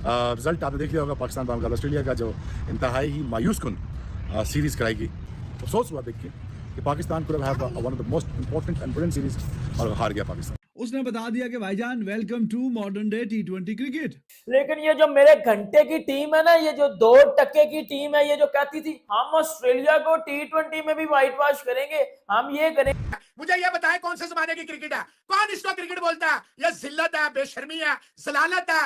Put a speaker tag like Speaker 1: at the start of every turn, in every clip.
Speaker 1: Result आपने देख लिया होगा पाकिस्तान का मुकाबला ऑस्ट्रेलिया का, जो इंतहाई ही मायूस कुन सीरीज़ कराएगी। अफसोस हुआ देख के कि Pakistan could have one of the most important and brilliant series और हार गया पाकिस्तान।
Speaker 2: उसने बता दिया कि भाईजान वेलकम टू मॉडर्न डे टी20 क्रिकेट।
Speaker 3: लेकिन ये जो मेरे घंटे की टीम है ना, ये जो 2 टके की टीम है, ये जो कहती थी हम ऑस्ट्रेलिया को टी20 में भी व्हाइट वॉश करेंगे, हम ये करेंगे।
Speaker 4: मुझे ये बताएं कौन से जमाने की क्रिकेट है, कौन इसको क्रिकेट बोलता है? ये जिल्लत है, बेशर्मी है, जलालत है,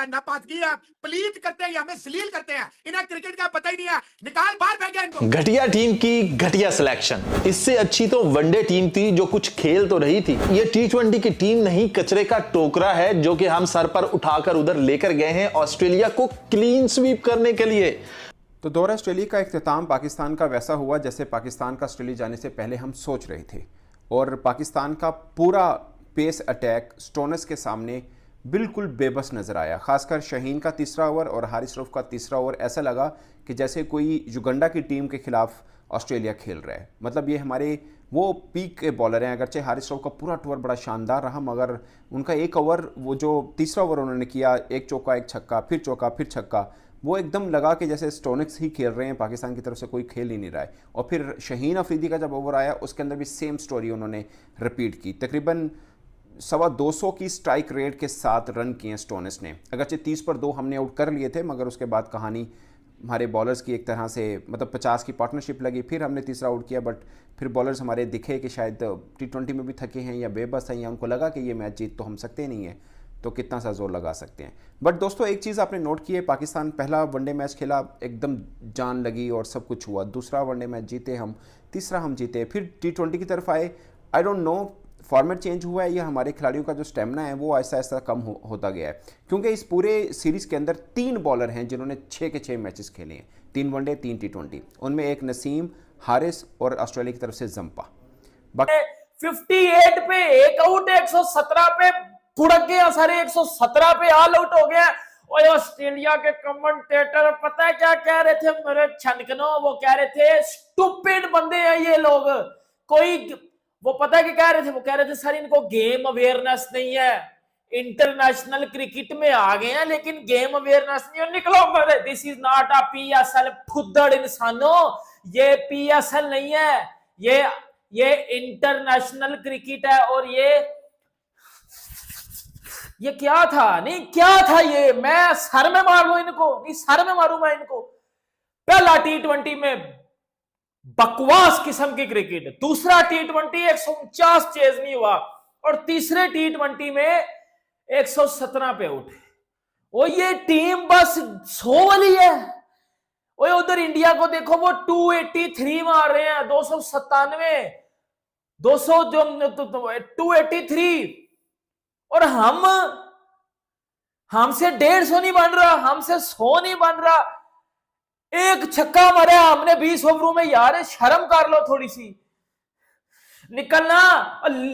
Speaker 4: नापाकगी है, प्लीत करते हैं, हमें जलील करते हैं। इन्हें क्रिकेट का पता ही नहीं है। निकाल बाहर फेंके इनको।
Speaker 5: घटिया टीम की घटिया सिलेक्शन। इससे अच्छी तो वनडे टीम थी जो कुछ खेल तो रही थी। ये टी20 की टीम नहीं, कचरे का टोकरा है जो कि हम सर पर उठाकर उधर लेकर गए हैं ऑस्ट्रेलिया को क्लीन स्वीप करने के लिए।
Speaker 6: तो दौरा ऑस्ट्रेलिया का इख्तिताम पाकिस्तान का वैसा हुआ जैसे पाकिस्तान का ऑस्ट्रेलिया जाने से पहले हम सोच रहे थे, और पाकिस्तान का पूरा पेस अटैक स्टोनस के सामने बिल्कुल बेबस नज़र आया। खासकर शहीन का तीसरा ओवर और हारिस रऊफ का तीसरा ओवर ऐसा लगा कि जैसे कोई युगांडा की टीम के खिलाफ ऑस्ट्रेलिया खेल रहा है। मतलब ये हमारे वो पीक के बॉलर हैं। अगरचे हारिस रऊफ का पूरा टूर बड़ा शानदार रहा, मगर उनका एक ओवर, वो जो तीसरा ओवर उन्होंने किया, एक चौका एक छक्का, फिर चौका फिर छक्का, वो एकदम लगा कि जैसे स्टोनिक्स ही खेल रहे हैं, पाकिस्तान की तरफ से कोई खेल ही नहीं रहा है। और फिर शहीन अफरीदी का जब ओवर आया उसके अंदर भी सेम स्टोरी उन्होंने रिपीट की। तकरीबन 225 की स्ट्राइक रेट के साथ रन किए स्टोनिस ने। अगरचे 30 पर 2 हमने आउट कर लिए थे, मगर उसके बाद कहानी हमारे बॉलर्स की एक तरह से, मतलब 50 की पार्टनरशिप लगी, फिर हमने तीसरा आउट किया। बट फिर बॉलर्स हमारे दिखे कि शायद टी20 में भी थके हैं या बेबस हैं, या उनको लगा कि ये मैच जीत तो हम सकते नहीं है, तो कितना सा जोर लगा सकते हैं। बट दोस्तों एक चीज़ आपने नोट की है, पाकिस्तान पहला वनडे मैच खेला, एकदम जान लगी और सब कुछ हुआ। दूसरा वनडे मैच जीते हम, तीसरा हम जीते, फिर टी20 की तरफ आए। I don't know format change हुआ है या हमारे खिलाड़ियों का जो स्टेमिना है वो ऐसा ऐसा कम होता गया है, क्योंकि इस पूरे सीरीज़ के अंदर 3 बॉलर हैं जिन्होंने 6 के 6 मैचेस खेले हैं, 3 वनडे 3 टी20। उनमें एक नसीम, हारिस और ऑस्ट्रेलिया की तरफ से जंपा।
Speaker 3: 58 पे एक आउट, 117 पे फुड़क गया, सारे 117 पे ऑल आउट हो गया। और ऑस्ट्रेलिया के कमेंटेटर पता है क्या कह रहे थे मेरे छनकनो? वो कह रहे थे स्टूपिड बंदे हैं ये लोग। कोई वो पता है कि कह रहे थे, वो कह रहे थे सर इनको गेम अवेयरनेस नहीं है, इंटरनेशनल क्रिकेट में आ गए हैं लेकिन गेम अवेयरनेस नहीं है। निकलो मेरे, this is not a PSL. फुद्दड़ इंसानों, ये पीएसएल नहीं है, ये इंटरनेशनल क्रिकेट है। और ये क्या था? नहीं क्या था ये? मैं सर में मार लूं इनको? नहीं, सर में मारूं मैं इनको। पहला टी20 में बकवास किस्म की क्रिकेट, दूसरा टी20 149 चेज नहीं हुआ, और तीसरे टी20 में 117 पे आउट। और ये टीम बस 100 वाली है। और उधर इंडिया को देखो, वो 283 मार रहे हैं, 297, 200 जो 283, और हमसे 150 नहीं बन रहा, हमसे 100 नहीं बन रहा। एक छक्का मारा हमने 20 ओवरों में। यार शर्म कर लो थोड़ी सी। निकलना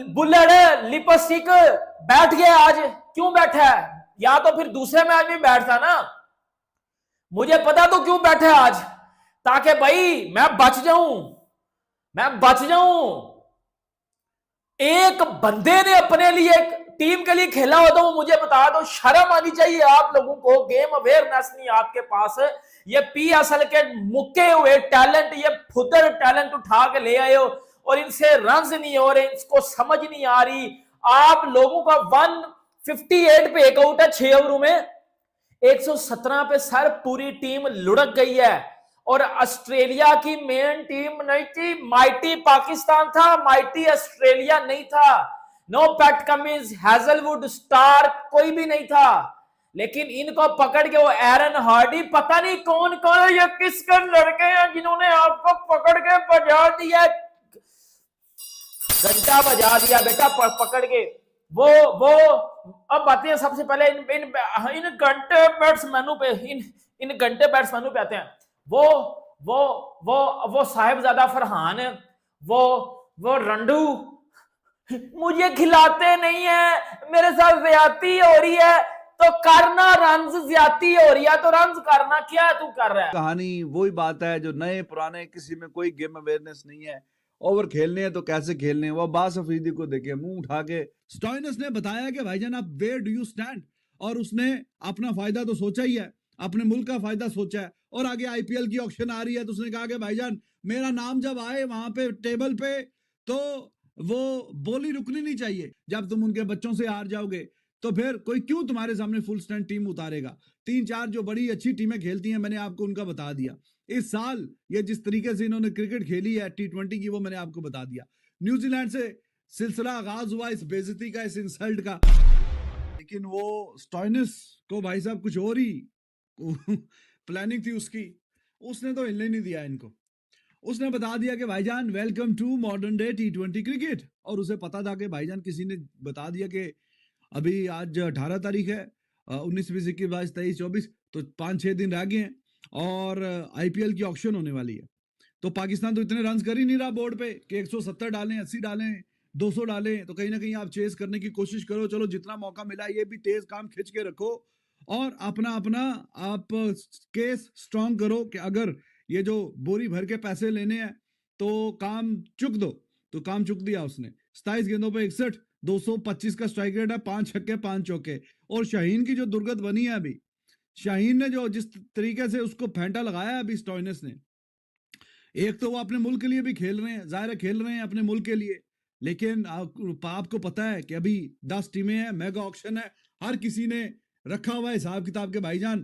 Speaker 3: बुलेट लिपस्टिक बैठ गया आज, क्यों बैठा है? या तो फिर दूसरे मैच में बैठता ना, मुझे पता तो क्यों बैठा है आज, ताकि भाई मैं बच जाऊं। एक बंदे ने अपने लिए, टीम के लिए खेला हो तो मुझे बता दो। शर्म आनी चाहिए आप लोगों को, गेम अवेयरनेस नहीं आपके पास। ये पीएसएल के मुक्के हुए टैलेंट, ये फुदर टैलेंट उठा के ले आए हो, और इनसे रन्स नहीं हो रहे, इसको समझ नहीं आ रही आप लोगों का। 158 पे एक आउट है 6 ओवरों में, 117 पे सर पूरी टीम लुढ़क गई है। और ऑस्ट्रेलिया की मेन टीम नहीं थी, माइटी पाकिस्तान था, माइटी ऑस्ट्रेलिया नहीं था। No Pat Cummins, Hazlewood, Starc कोई भी नहीं था। लेकिन इनको पकड़ के वो एरन हार्डी, पता नहीं कौन कौन ये किसके लड़के हैं जिन्होंने आपको पकड़ के बजा दिया, घंटा बजा दिया बेटा पकड़ के। वो अब आते हैं सबसे पहले इन घंटे बैट्समैनों पे, इन घंटे बैट्समैनों पे आते हैं। वो साहिबजादा फरहान, वो रंडू मुझे खिलाते नहीं है, मेरे साथ ज्यादती हो रही है, तो करना रन्स, ज्यादती हो रही है तो रन्स करना, क्या तू कर रहा है?
Speaker 2: कहानी वही बात है जो नए पुराने, किसी में कोई गेम अवेयरनेस नहीं है। ओवर खेलने हैं तो कैसे खेलने हैं, वो अब्बास अफरीदी को देखे मुंह उठा के। स्टोइनिस ने बताया कि भाईजान आप वेयर डू यू स्टैंड, और उसने अपना फायदा तो सोचा ही है, अपने मुल्क का फायदा सोचा है। और आगे आईपीएल की ऑक्शन आ रही है तो उसने कहा कि भाईजान मेरा नाम जब आए वहां पे टेबल पे तो वो बोली रुकनी नहीं चाहिए। जब तुम उनके बच्चों से हार जाओगे तो फिर कोई क्यों तुम्हारे सामने फुल स्ट्रेंथ टीम उतारेगा। 3-4 जो बड़ी अच्छी टीमें खेलती हैं मैंने आपको उनका बता दिया। इस साल ये जिस तरीके से इन्होंने क्रिकेट खेली है T20 की, वो मैंने आपको बता दिया। न्यूजीलैंड से सिलसिला आगाज हुआ इस बेइज्जती का, इस इंसल्ट का, लेकिन वो स्टॉइनिस को भाई साहब कुछ और ही प्लानिंग थी उसकी, उसने तो हिलने नहीं दिया इनको। उसने बता दिया कि भाईजान welcome to modern day T20 cricket. और उसे पता था कि भाईजान किसी ने बता दिया कि अभी आज 18 तारीख है, 19, 20, 21, 22, 23, 24, तो 5-6 दिन रह गए हैं और आईपीएल की ऑक्शन होने वाली है। तो पाकिस्तान तो इतने रन कर ही नहीं रहा बोर्ड पे कि 170 डालें, 80 डालें, 200 डालें। तो कहीं ना कहीं आप चेस करने की कोशिश करो। चलो जितना मौका मिला ये भी तेज काम खिंच के रखो और अपना अपना आप केस स्ट्रांग करो कि अगर ये जो बोरी भर के पैसे लेने हैं तो काम चुक दो। तो काम चुक दिया उसने। 27 गेंदों पे 61, 225 का स्ट्राइक रेट है, 5 छक्के 5 चौके। और शाहीन की जो दुर्गत बनी है अभी, शाहीन ने जो जिस तरीके से उसको फेंटा लगाया अभी स्टॉइनिस ने, एक तो वो अपने मुल्क के लिए भी खेल रहे हैं, जाहिर है खेल रहे हैं अपने मुल्क के लिए, लेकिन आपको पता है कि अभी 10 टीमें हैं, मेगा ऑक्शन है, हर किसी ने रखा हुआ है हिसाब किताब के भाईजान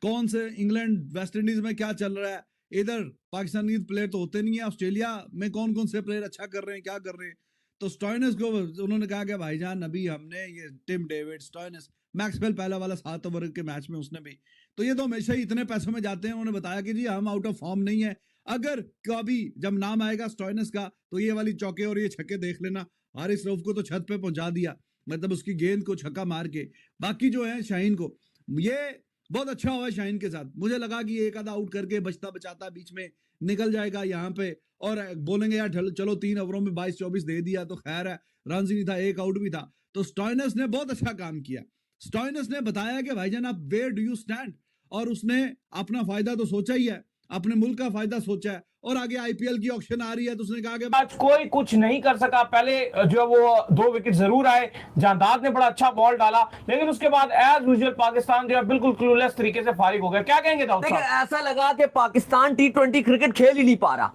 Speaker 2: कौन से इंग्लैंड वेस्ट इंडीज में क्या चल रहा है। इधर पाकिस्तानी प्लेयर तो होते नहीं है, ऑस्ट्रेलिया में कौन कौन से प्लेयर अच्छा कर रहे हैं, क्या कर रहे हैं। तो स्टॉइनिस को उन्होंने कहा कि भाईजान अभी हमने ये टिम डेविड, स्टॉइनिस, मैक्सवेल पहला वाला 7 ओवर के मैच में उसने भी, तो ये तो हमेशा ही इतने पैसों में जाते हैं। उन्होंने बताया कि जी हम आउट ऑफ फॉर्म नहीं है, अगर कभी जब नाम आएगा स्टॉइनिस का तो ये वाली चौके और ये छक्के देख लेना। हारिस रऊफ को तो छत पे पहुंचा दिया, मतलब उसकी गेंद को छक्का मार के। बाकी जो है शाहीन को, ये बहुत अच्छा हुआ शाहीन के साथ। मुझे लगा कि एक आधा आउट करके बचता बचाता बीच में निकल जाएगा यहाँ पे और बोलेंगे यार चलो 3 ओवरों में 22-24 दे दिया तो खैर है, रन ही नहीं था, एक आउट भी था। तो स्टॉइनिस ने बहुत अच्छा काम किया। स्टॉइनिस ने बताया कि भाईजान आप वेयर डू यू स्टैंड, और उसने अपना फायदा तो सोचा ही है, अपने मुल्क का फायदा सोचा है। और आगे आईपीएल की ऑक्शन आ रही है तो उसने कहा कि
Speaker 3: आज कोई कुछ नहीं कर सका। पहले जो वो 2 विकेट जरूर आए, जानदाद ने बड़ा अच्छा बॉल डाला, लेकिन उसके बाद एज यूजुअल पाकिस्तान जो है बिल्कुल क्लूलेस तरीके से फारिग हो गया। क्या कहेंगे दाऊद साहब?
Speaker 7: ऐसा लगा कि पाकिस्तान T20 क्रिकेट खेल ही नहीं पा रहा।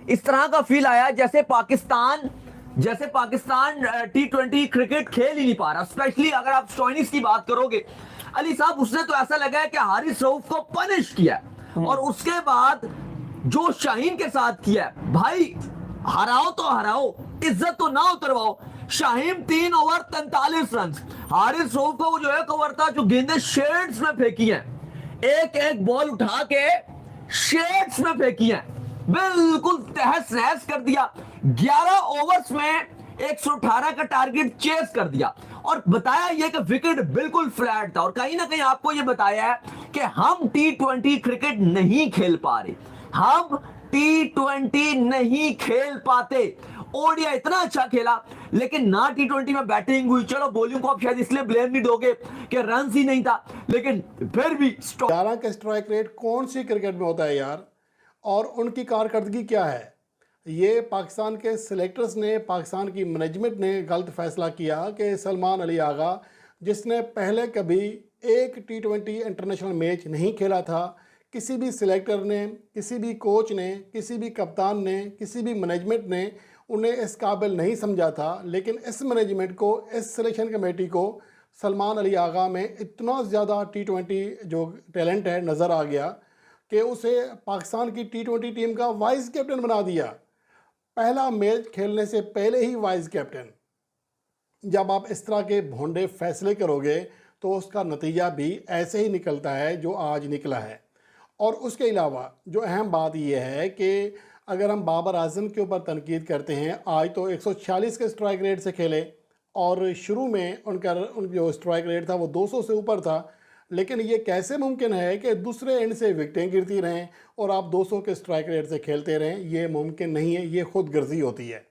Speaker 7: इस तरह का फील आया जैसे पाकिस्तान T20 क्रिकेट खेल ही नहीं पा रहा। स्पेशली अगर आप स्टॉइनिस की बात करोगे अली साहब, उसने तो ऐसा लगा है कि हारिस रऊफ को पनिश किया और उसके बाद जो शाहीन के साथ किया है, भाई हराओ तो हराओ, इज्जत तो ना उतरवाओ। शाहीन 3 ओवर 43 रन, हारिस रऊफ को जो एक ओवर था जो गेंदें शेड्स में फेंकी हैं, एक एक बॉल उठा के शेड्स में फेंकी हैं, बिल्कुल तहस नहस कर दिया। 11 ओवर्स में 118 का टारगेट चेस कर दिया और बताया यह कि विकेट बिल्कुल फ्लैट था। और कहीं ना कहीं आपको यह बताया है कि हम T20 क्रिकेट नहीं खेल पा रहे, हम T20 नहीं खेल पाते। ओडिया इतना अच्छा खेला लेकिन ना T20 में बैटिंग हुई। चलो बॉलिंग को आप शायद इसलिए ब्लेम नहीं दोगे कि रन ही नहीं था, लेकिन फिर भी
Speaker 8: 11 का स्ट्राइक रेट कौन सी क्रिकेट में होता है यार, और उनकी कारकर्दगी क्या है। ये पाकिस्तान के सिलेक्टर्स ने, पाकिस्तान की मैनेजमेंट ने गलत फैसला किया कि सलमान अली आगा, जिसने पहले कभी एक T20 इंटरनेशनल मैच नहीं खेला था, किसी भी सिलेक्टर ने, किसी भी कोच ने, किसी भी कप्तान ने, किसी भी मैनेजमेंट ने उन्हें इस काबिल नहीं समझा था। लेकिन इस मैनेजमेंट को, इस सिलेक्शन कमेटी को सलमान अली आगा में इतना ज़्यादा T20 जो टैलेंट है नज़र आ गया कि उसे पाकिस्तान की T20 टीम का वाइस कैप्टन बना दिया। पहला मैच खेलने से पहले ही वाइस कैप्टन। जब आप इस तरह के भोंडे फैसले करोगे तो उसका नतीजा भी ऐसे ही निकलता है जो आज निकला है। और उसके अलावा जो अहम बात यह है कि अगर हम बाबर आजम के ऊपर तनकीद करते हैं, आज तो 146 के स्ट्राइक रेट से खेले और शुरू में उनका जो स्ट्राइक रेट था वो 200 से ऊपर था, लेकिन ये कैसे मुमकिन है कि दूसरे एंड से विकेटें गिरती रहें और आप 200 के स्ट्राइक रेट से खेलते रहें? ये मुमकिन नहीं है, ये खुद गर्जी होती है।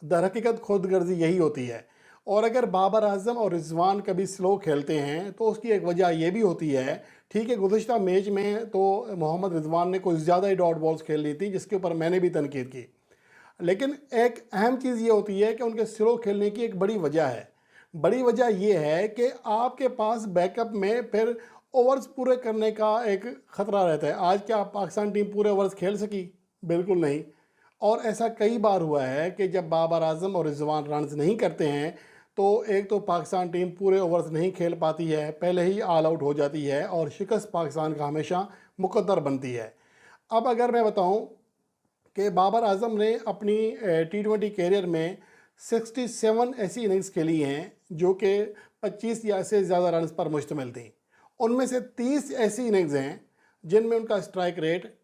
Speaker 8: दरहकीकत खुद गर्जी यही होती है। और अगर बाबर आजम और रिजवान कभी स्लो खेलते हैं तो उसकी एक वजह यह भी होती है, ठीक है गुज़िश्ता मैच में तो मोहम्मद रिजवान ने कुछ ज़्यादा ही डॉट बॉल्स खेल ली थी जिसके ऊपर मैंने भी तनकीद की, लेकिन एक अहम चीज़ ये होती है कि उनके स्लो खेलने की एक बड़ी वजह है। बड़ी वजह यह है कि आपके पास बैकअप में फिर ओवर्स पूरे करने का एक ख़तरा रहता है। आज क्या पाकिस्तान टीम पूरे ओवर्स खेल सकी? बिल्कुल नहीं। और ऐसा कई बार हुआ है कि जब बाबर आजम और रिजवान रन्स नहीं करते हैं तो एक तो पाकिस्तान टीम पूरे ओवर्स नहीं खेल पाती है, पहले ही ऑल आउट हो जाती है और शिकस्त पाकिस्तान का हमेशा मुकद्दर बनती है। अब अगर मैं बताऊं कि बाबर आजम ने अपनी T20 कैरियर में 67 ऐसी इनिंग्स खेली हैं जो कि 25 या से ज़्यादा रन्स पर मुश्तमिल थी। उनमें से 30 ऐसी इनिंग्स हैं जिनमें उनका स्ट्राइक रेट